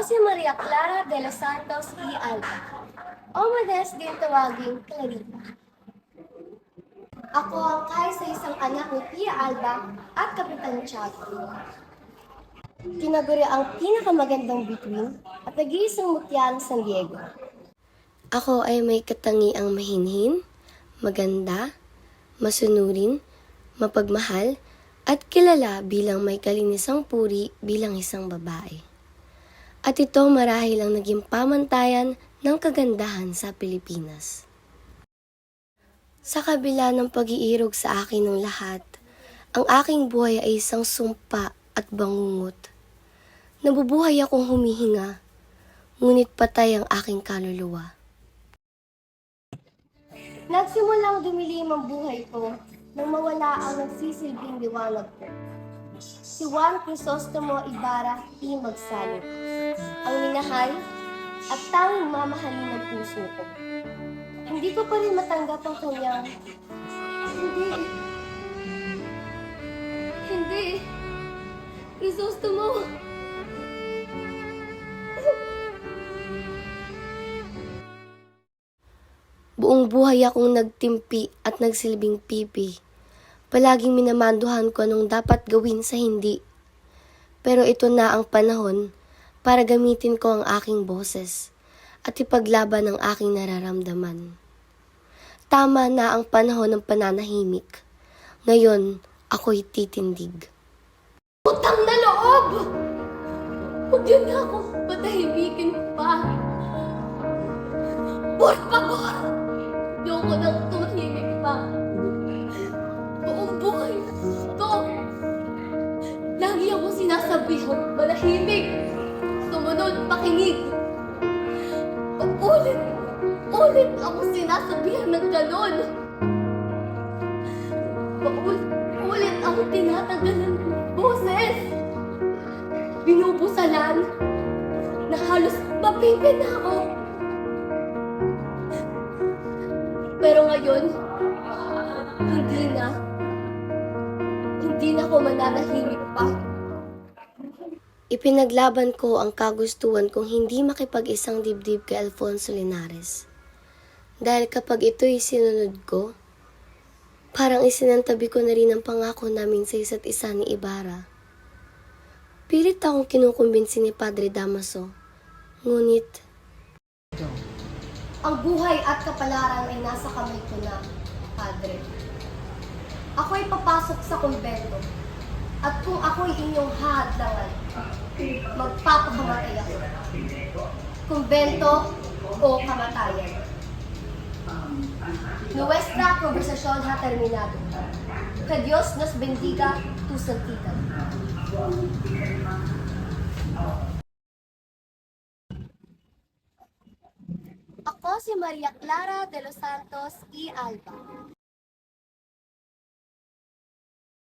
si Maria Clara de los Santos y Alba, o madalas din tawaging Clarita. Ako ang kaisa-isang anak ni Pia Alba at Kapitan Tiago. Tinaguri ang pinakamagandang bituin at nag-iisang mutya ng San Diego. Ako ay may katangiang mahinhin, maganda, masunurin, mapagmahal, at kilala bilang may kalinisang puri bilang isang babae. At ito marahil ang naging pamantayan ng kagandahan sa Pilipinas. Sa kabila ng pag-iirog sa akin ng lahat, ang aking buhay ay isang sumpa at bangungot. Nabubuhay akong humihinga, ngunit patay ang aking kaluluwa. Nagsimulang dumilim ang buhay ko nang mawala ang nagsisilbing liwanag ko. Si Juan Crisostomo Ibarra I. Magsalip, ang minahal at tanging mamahalin ng puso ko. Hindi ko pa rin matanggap ang kanyang, Hindi! Crisostomo! Buong buhay akong nagtimpi at nagsilbing pipi. Palaging minamanduhan ko anong dapat gawin sa hindi. Pero ito na ang panahon para gamitin ko ang aking boses at ipaglaban ang aking nararamdaman. Tama na ang panahon ng pananahimik. Ngayon, ako'y titindig. Utang na loob! Huwag yun na akong patahimikin pa. Por favor! Ayoko nang tumahimik pa. Buong buhay to. Lagi akong sinasabihang malahimik. Sumunod, pakinig. Ulit akong sinasabihan ng ganon. Ulit akong tinatanggalan ng boses. Binubusalan na halos mapipin ako. Pero ngayon, hindi na ako mananahimik pa. Ipinaglaban ko ang kagustuhan kong hindi makipag-isang dibdib kay Alfonso Linares. Dahil kapag ito'y sinunod ko, parang isinantabi ko na rin ang pangako namin sa isa't isa ni Ibarra. Pilit akong kinukumbinsi ni Padre Damaso, ngunit Ang buhay at kapalaran ay nasa kamay ko na, Padre. Ako'y papasok sa kumbento. At kung ako'y inyong hadlangan, magpapakamatay ako. Kumbento o kamatayan. Nuestra conversación ha terminado. Que Dios nos bendiga tu santidad. Ako si Maria Clara de los Santos y Alba,